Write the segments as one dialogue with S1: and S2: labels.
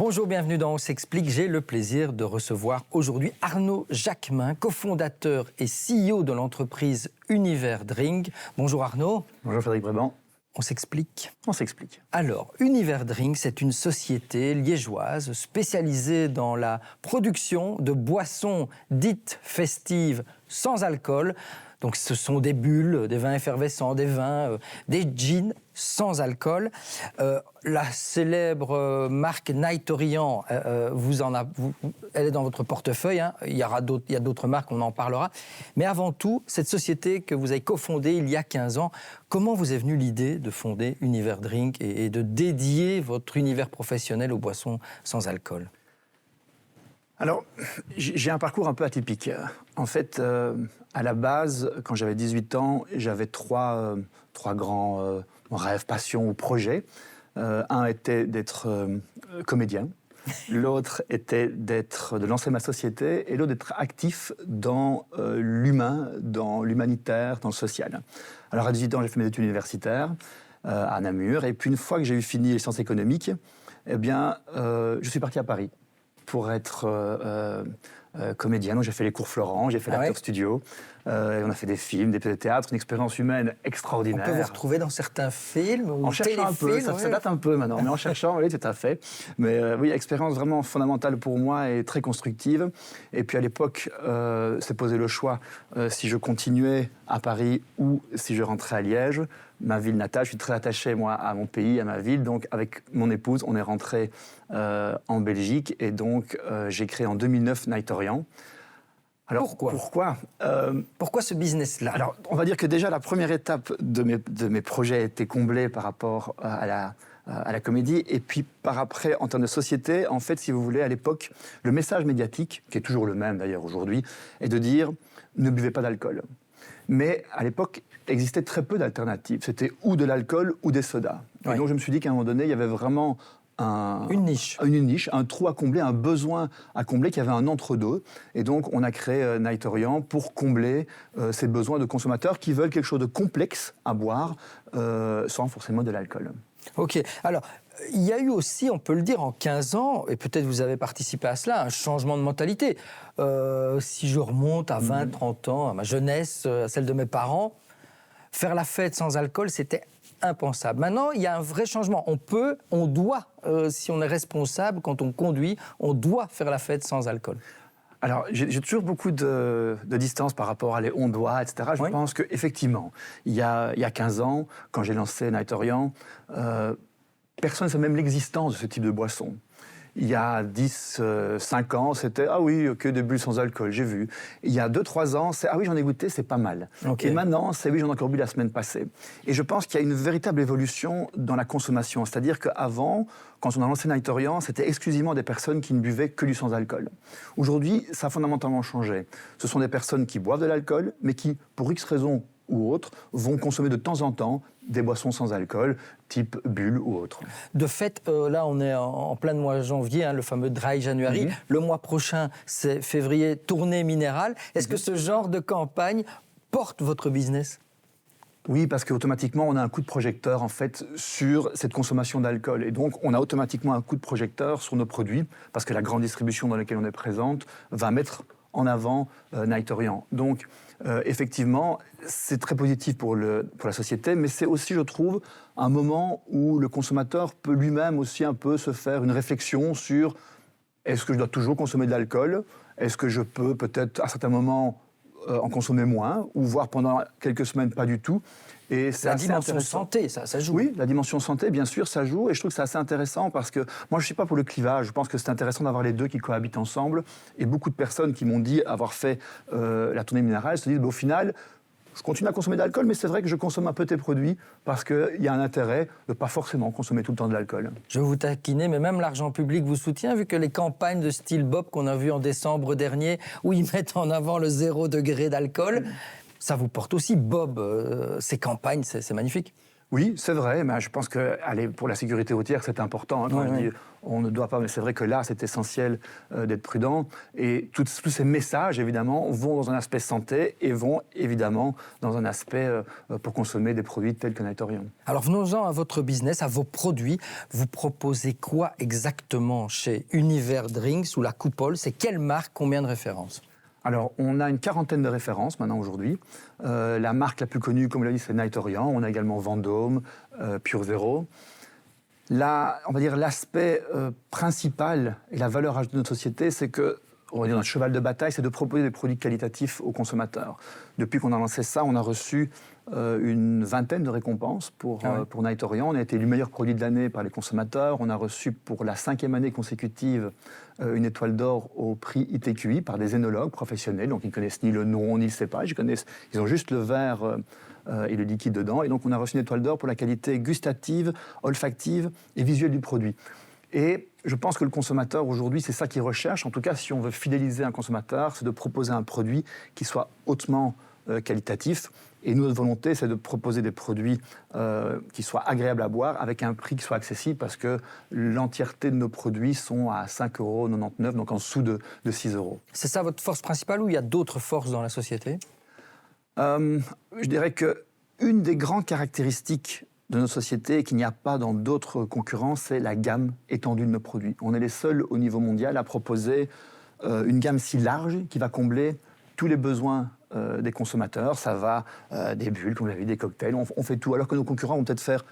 S1: Bonjour, bienvenue dans On s'explique. J'ai le plaisir de recevoir aujourd'hui Arnaud Jacquemin, cofondateur et CEO de l'entreprise Univers Drink. Bonjour Arnaud.
S2: Bonjour Frédéric Bréban.
S1: On s'explique.
S2: On s'explique.
S1: Alors, Univers Drink, c'est une société liégeoise spécialisée dans la production de boissons dites festives sans alcool. Donc, ce sont des bulles, des vins effervescents, des vins, des gins sans alcool. La célèbre marque Night Orient, elle est dans votre portefeuille. Hein. Il y a d'autres marques, on en parlera. Mais avant tout, cette société que vous avez cofondée il y a 15 ans, comment vous est venue l'idée de fonder Univers Drink et de dédier votre univers professionnel aux boissons sans alcool ?
S2: Alors, j'ai un parcours un peu atypique. En fait, à la base, quand j'avais 18 ans, j'avais trois grands rêves, passions ou projets. Un était d'être comédien, l'autre était de lancer ma société et l'autre d'être actif dans l'humain, dans l'humanitaire, dans le social. Alors à 18 ans, j'ai fait mes études universitaires à Namur et puis une fois que j'ai eu fini les sciences économiques, eh bien, je suis parti à Paris pour être comédien. Donc j'ai fait les cours Florent, j'ai fait l'acteur studio, et on a fait des films, des pièces de théâtre, une expérience humaine extraordinaire.
S1: On peut vous retrouver dans certains films ou
S2: en cherchant un peu, ça date un peu maintenant, mais en cherchant, oui, tout à fait. Mais oui, expérience vraiment fondamentale pour moi et très constructive. Et puis à l'époque, s'est posé le choix si je continuais à Paris ou si je rentrais à Liège, ma ville natale. Je suis très attaché, moi, à mon pays, à ma ville. Donc, avec mon épouse, on est rentré en Belgique. Et donc, j'ai créé en 2009 Night Orient.
S1: Alors, pourquoi ce business-là ?
S2: Alors, on va dire que déjà, la première étape de mes projets a été comblée par rapport à la comédie. Et puis, par après, en termes de société, en fait, si vous voulez, à l'époque, le message médiatique, qui est toujours le même d'ailleurs aujourd'hui, est de dire « ne buvez pas d'alcool ». Mais à l'époque, existait très peu d'alternatives. C'était ou de l'alcool ou des sodas. Ouais. Et donc je me suis dit qu'à un moment donné, il y avait vraiment une niche, un trou à combler, un besoin à combler, qu'il y avait un entre-deux. Et donc on a créé Night Orient pour combler ces besoins de consommateurs qui veulent quelque chose de complexe à boire sans forcément de l'alcool.
S1: Ok, alors il y a eu aussi, on peut le dire, en 15 ans, et peut-être vous avez participé à cela, un changement de mentalité. Si je remonte à 20, 30 ans, à ma jeunesse, à celle de mes parents, faire la fête sans alcool, c'était impensable. Maintenant, il y a un vrai changement. On doit, si on est responsable, quand on conduit, on doit faire la fête sans alcool.
S2: Alors, j'ai toujours beaucoup de distance par rapport à les on doit, etc. Je pense qu'effectivement, il y a 15 ans, quand j'ai lancé Night Orient, personne ne savait même l'existence de ce type de boisson. Il y a 5 ans, c'était « Ah oui, que des bulles sans alcool, j'ai vu ». Il y a 2-3 ans, c'est « Ah oui, j'en ai goûté, c'est pas mal okay. ». Et maintenant, c'est « Oui, j'en ai encore bu la semaine passée ». Et je pense qu'il y a une véritable évolution dans la consommation. C'est-à-dire qu'avant, quand on a lancé Night Orient, c'était exclusivement des personnes qui ne buvaient que du sans-alcool. Aujourd'hui, ça a fondamentalement changé. Ce sont des personnes qui boivent de l'alcool, mais qui, pour X raisons ou autres, vont consommer de temps en temps des boissons sans alcool, type bulles ou autres.
S1: De fait, là, on est en plein mois de janvier, hein, le fameux Dry January. Le mois prochain, c'est février, tournée minérale. Est-ce que ce genre de campagne porte votre business ?
S2: Oui, parce qu'automatiquement, on a un coup de projecteur, en fait, sur cette consommation d'alcool. Et donc, on a automatiquement un coup de projecteur sur nos produits, parce que la grande distribution dans laquelle on est présente va mettre en avant Night Orient. Donc, effectivement, c'est très positif pour la société, mais c'est aussi, je trouve, un moment où le consommateur peut lui-même aussi un peu se faire une réflexion sur est-ce que je dois toujours consommer de l'alcool ? Est-ce que je peux peut-être à certains moments en consommer moins, ou voire pendant quelques semaines pas du tout.
S1: Et c'est la dimension santé, ça joue.
S2: Oui, la dimension santé, bien sûr, ça joue. Et je trouve que c'est assez intéressant parce que moi, je ne suis pas pour le clivage. Je pense que c'est intéressant d'avoir les deux qui cohabitent ensemble. Et beaucoup de personnes qui m'ont dit avoir fait la tournée minérale se disent au final, je continue à consommer de l'alcool, mais c'est vrai que je consomme un peu tes produits parce qu'il y a un intérêt de ne pas forcément consommer tout le temps de l'alcool.
S1: Je vais vous taquiner, mais même l'argent public vous soutient, vu que les campagnes de style Bob qu'on a vues en décembre dernier, où ils mettent en avant le 0 degré d'alcool, ça vous porte aussi, Bob, ces campagnes, c'est magnifique.
S2: Oui, c'est vrai, mais je pense que pour la sécurité routière, c'est important. Quand je dis on ne doit pas, mais c'est vrai que là, c'est essentiel d'être prudent. Et tous ces messages, évidemment, vont dans un aspect santé et vont évidemment dans un aspect pour consommer des produits tels que Nightorion.
S1: Alors venons-en à votre business, à vos produits. Vous proposez quoi exactement chez Univers Drinks sous la coupole? C'est quelle marque, combien de références?
S2: Alors, on a une quarantaine de références maintenant aujourd'hui. La marque la plus connue, comme on l'a dit, c'est Nightorion. On a également Vendôme, Pure Zero. Là, on va dire l'aspect principal et la valeur ajoutée de notre société, c'est que, on va dire notre cheval de bataille, c'est de proposer des produits qualitatifs aux consommateurs. Depuis qu'on a lancé ça, on a reçu une vingtaine de récompenses pour Nightorion. On a été élu meilleur produit de l'année par les consommateurs. On a reçu pour la 5e année consécutive une étoile d'or au prix ITQI par des œnologues professionnels. Donc ils ne connaissent ni le nom ni le cépage. Ils ont juste le verre et le liquide dedans. Et donc on a reçu une étoile d'or pour la qualité gustative, olfactive et visuelle du produit. Et je pense que le consommateur, aujourd'hui, c'est ça qu'il recherche. En tout cas, si on veut fidéliser un consommateur, c'est de proposer un produit qui soit hautement qualitatif. Et notre volonté, c'est de proposer des produits qui soient agréables à boire avec un prix qui soit accessible parce que l'entièreté de nos produits sont à 5,99 €, donc en dessous de 6 €.
S1: C'est ça votre force principale ou il y a d'autres forces dans la société?
S2: Je dirais qu'une des grandes caractéristiques de notre société et qu'il n'y a pas dans d'autres concurrents, c'est la gamme étendue de nos produits. On est les seuls au niveau mondial à proposer une gamme si large qui va combler tous les besoins des consommateurs. Ça va des bulles, comme vous l'avez dit, des cocktails, on fait tout. Alors que nos concurrents vont peut-être faire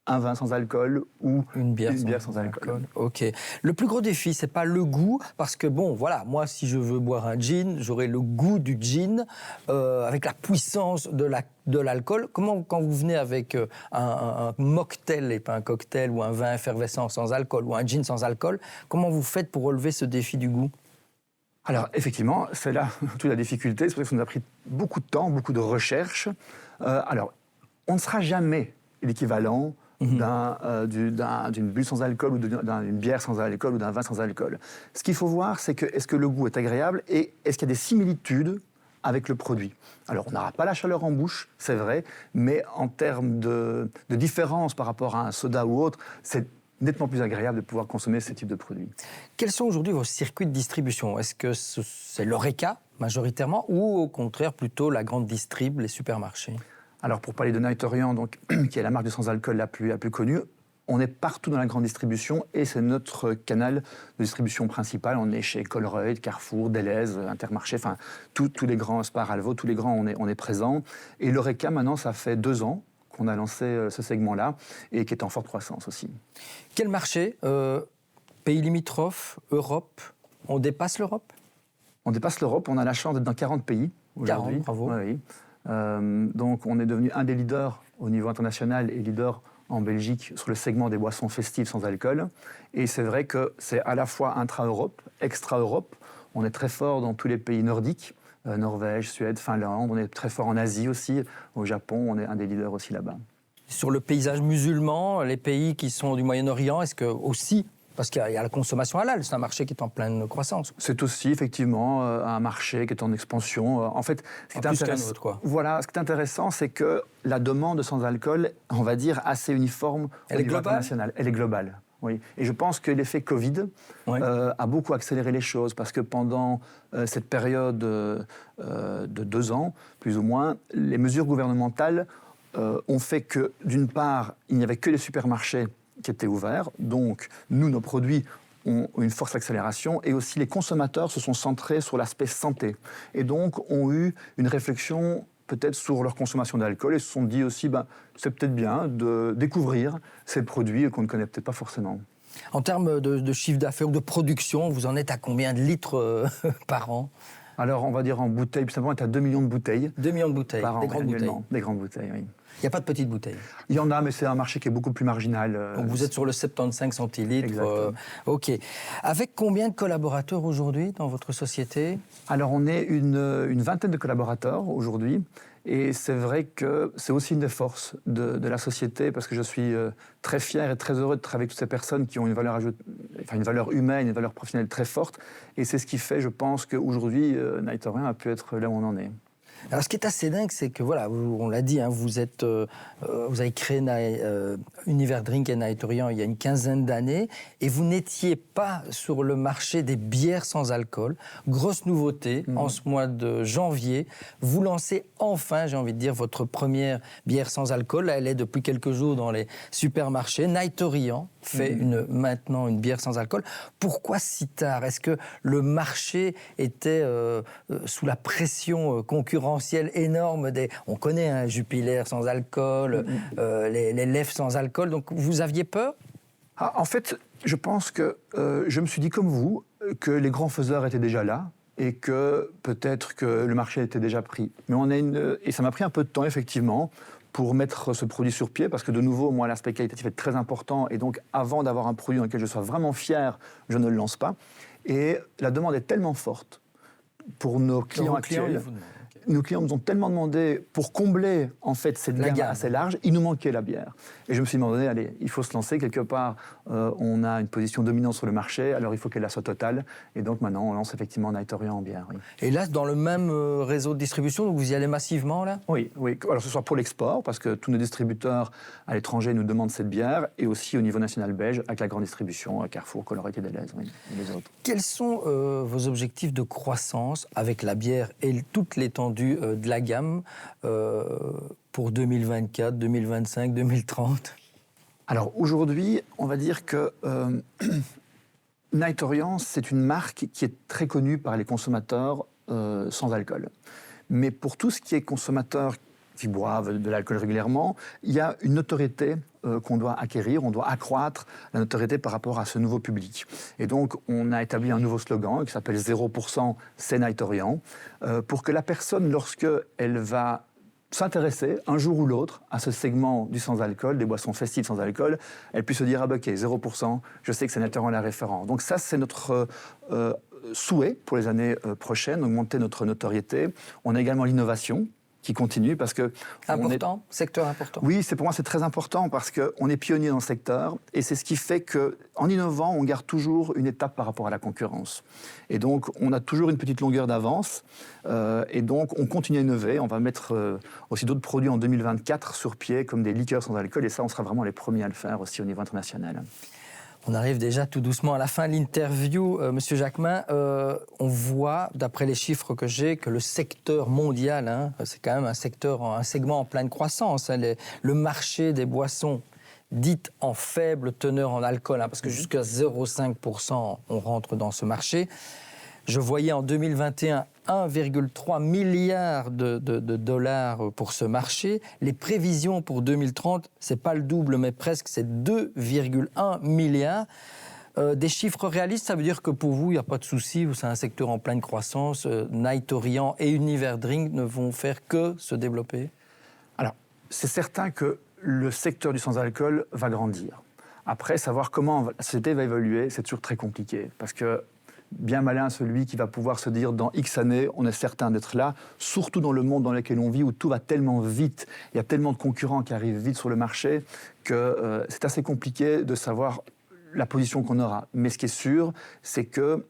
S2: un vin sans alcool ou une bière sans alcool.
S1: Ok. Le plus gros défi, c'est pas le goût, parce que bon, voilà, moi, si je veux boire un gin, j'aurai le goût du gin avec la puissance de l'alcool. Comment, quand vous venez avec un mocktail et pas un cocktail ou un vin effervescent sans alcool ou un gin sans alcool, comment vous faites pour relever ce défi du goût?
S2: Alors, effectivement, c'est là toute la difficulté. C'est pour ça que ça nous a pris beaucoup de temps, beaucoup de recherche. Alors, on ne sera jamais l'équivalent d'une bulle sans alcool ou d'une bière sans alcool ou d'un vin sans alcool. Ce qu'il faut voir, c'est que est-ce que le goût est agréable et est-ce qu'il y a des similitudes avec le produit. Alors, on n'aura pas la chaleur en bouche, c'est vrai, mais en termes de différence par rapport à un soda ou autre, c'est nettement plus agréable de pouvoir consommer ce type de produits.
S1: Quels sont aujourd'hui vos circuits de distribution? Est-ce que c'est l'Horeca majoritairement ou au contraire plutôt la grande distrib, les supermarchés?
S2: Alors pour parler de Nightorion, donc, qui est la marque de sans-alcool la plus connue, on est partout dans la grande distribution et c'est notre canal de distribution principal. On est chez Colruyt, Carrefour, Delhaize, Intermarché, enfin tous les grands, Spar, Alvo, tous les grands, on est présents. Et l'Horeca, maintenant, ça fait 2 ans qu'on a lancé ce segment-là et qui est en forte croissance aussi.
S1: Quel marché? Pays limitrophes, Europe? On dépasse l'Europe?
S2: On dépasse l'Europe, on a la chance d'être dans 40 pays aujourd'hui.
S1: 40, bravo.
S2: Oui. Donc on est devenu un des leaders au niveau international et leader en Belgique sur le segment des boissons festives sans alcool. Et c'est vrai que c'est à la fois intra-Europe, extra-Europe. On est très fort dans tous les pays nordiques, Norvège, Suède, Finlande. On est très fort en Asie aussi. Au Japon, on est un des leaders aussi là-bas.
S1: Sur le paysage musulman, les pays qui sont du Moyen-Orient, est-ce que aussi, parce qu'il y a la consommation halal, c'est un marché qui est en pleine croissance.
S2: C'est aussi effectivement un marché qui est en expansion. En fait, ce qui est intéressant, voilà, ce qui est intéressant, c'est que la demande sans alcool, on va dire, assez uniforme au niveau international. Elle est globale. Oui. Et je pense que l'effet Covid a beaucoup accéléré les choses parce que pendant cette période de 2 ans, plus ou moins, les mesures gouvernementales ont fait que, d'une part, il n'y avait que les supermarchés qui étaient ouverts, donc nous, nos produits ont une forte accélération et aussi les consommateurs se sont centrés sur l'aspect santé et donc ont eu une réflexion peut-être sur leur consommation d'alcool et se sont dit aussi c'est peut-être bien de découvrir ces produits qu'on ne connaît peut-être pas forcément.
S1: En termes de chiffre d'affaires ou de production, vous en êtes à combien de litres par an?
S2: Alors on va dire en bouteilles, plus simplement on est à 2 millions de bouteilles.
S1: 2 millions de bouteilles,
S2: par an,
S1: des grandes bouteilles.
S2: Des grandes bouteilles, oui.
S1: Il n'y a pas de petites bouteilles?
S2: Il y en a, mais c'est un marché qui est beaucoup plus marginal.
S1: Donc vous êtes sur le 75 centilitres. OK. Avec combien de collaborateurs aujourd'hui dans votre société?
S2: Alors on est une vingtaine de collaborateurs aujourd'hui. Et c'est vrai que c'est aussi une des forces de la société parce que je suis très fier et très heureux de travailler avec toutes ces personnes qui ont une valeur humaine, une valeur professionnelle très forte. Et c'est ce qui fait, je pense, qu'aujourd'hui, Nightorion a pu être là où on en est.
S1: Alors, ce qui est assez dingue, c'est que, voilà, on l'a dit, hein, vous avez créé Univers Drink et Nightorian il y a une quinzaine d'années, et vous n'étiez pas sur le marché des bières sans alcool. Grosse nouveauté, en ce mois de janvier, vous lancez enfin, j'ai envie de dire, votre première bière sans alcool. Elle est depuis quelques jours dans les supermarchés. Nightorian fait maintenant une bière sans alcool. Pourquoi si tard? Est-ce que le marché était sous la pression concurrentielle énorme on connaît un Jupiler sans alcool, les lèvres sans alcool, donc vous aviez peur?
S2: En fait, je pense que je me suis dit comme vous que les grands faiseurs étaient déjà là et que peut-être que le marché était déjà pris. Mais et ça m'a pris un peu de temps, effectivement, pour mettre ce produit sur pied, parce que de nouveau, moi, l'aspect qualitatif est très important, et donc avant d'avoir un produit dans lequel je sois vraiment fier, je ne le lance pas. Et la demande est tellement forte pour nos clients actuels. Nos clients nous ont tellement demandé, pour combler en fait cette gamme assez large, il nous manquait la bière. Et je me suis demandé, allez, il faut se lancer quelque part. On a une position dominante sur le marché, alors il faut qu'elle la soit totale. Et donc maintenant, on lance effectivement Nightorian en bière. Oui.
S1: Et là, dans le même réseau de distribution, donc vous y allez massivement là?
S2: Oui. Alors ce soit pour l'export, parce que tous nos distributeurs à l'étranger nous demandent cette bière, et aussi au niveau national belge, avec la grande distribution, Carrefour, Colorette et Delhaize, oui, et les autres.
S1: Quels sont vos objectifs de croissance avec la bière et toute l'étendue de la gamme pour 2024, 2025, 2030?
S2: Alors aujourd'hui, on va dire que Nightorian, c'est une marque qui est très connue par les consommateurs sans alcool. Mais pour tout ce qui est consommateurs qui boivent de l'alcool régulièrement, il y a une notoriété qu'on doit acquérir, on doit accroître la notoriété par rapport à ce nouveau public. Et donc, on a établi un nouveau slogan qui s'appelle 0% c'est Nightorian, pour que la personne, lorsqu'elle va s'intéresser un jour ou l'autre à ce segment du sans-alcool, des boissons festives sans alcool, elle puisse se dire « Ah bah ok, 0%, je sais que c'est Nightorian la référence ». Donc ça, c'est notre souhait pour les années prochaines, augmenter notre notoriété. On a également l'innovation qui continue parce que...
S1: Important, secteur important.
S2: Oui, pour moi c'est très important parce qu'on est pionnier dans le secteur et c'est ce qui fait qu'en innovant, on garde toujours une étape par rapport à la concurrence. Et donc on a toujours une petite longueur d'avance et donc on continue à innover. On va mettre aussi d'autres produits en 2024 sur pied comme des liqueurs sans alcool et ça on sera vraiment les premiers à le faire aussi au niveau international.
S1: On arrive déjà tout doucement à la fin de l'interview. Monsieur Jacquemin, on voit, d'après les chiffres que j'ai, que le secteur mondial, hein, c'est quand même un segment en pleine croissance. Hein, le marché des boissons dites en faible teneur en alcool, hein, parce que jusqu'à 0,5%, on rentre dans ce marché. Je voyais en 2021 1,3 milliard de dollars pour ce marché. Les prévisions pour 2030, ce n'est pas le double, mais presque, c'est 2,1 milliards. Des chiffres réalistes, ça veut dire que pour vous, il n'y a pas de souci, c'est un secteur en pleine croissance. Nightorian et Univers Drink ne vont faire que se développer? Alors, c'est certain que le secteur du sans-alcool va grandir. Après, savoir comment la société va évoluer, c'est toujours très compliqué, parce que bien malin celui qui va pouvoir se dire dans X années, on est certain d'être là, surtout dans le monde dans lequel on vit où tout va tellement vite, il y a tellement de concurrents qui arrivent vite sur le marché que c'est assez compliqué de savoir la position qu'on aura. Mais ce qui est sûr, c'est que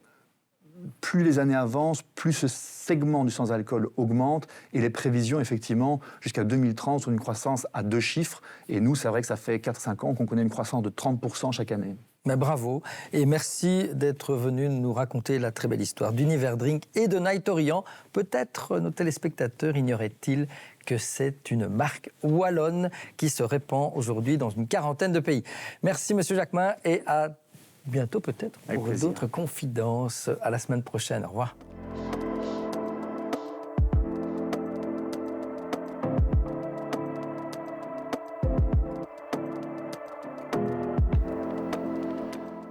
S1: plus les années avancent, plus ce segment du sans-alcool augmente et les prévisions, effectivement, jusqu'à 2030 sont une croissance à 2 chiffres. Et nous, c'est vrai que ça fait 4-5 ans qu'on connaît une croissance de 30% chaque année. Mais bravo et merci d'être venu nous raconter la très belle histoire d'Univers Drink et de Nightorian. Peut-être nos téléspectateurs ignoraient-ils que c'est une marque wallonne qui se répand aujourd'hui dans une quarantaine de pays. Merci Monsieur Jacquemin et à bientôt peut-être pour d'autres confidences. À la semaine prochaine. Au revoir.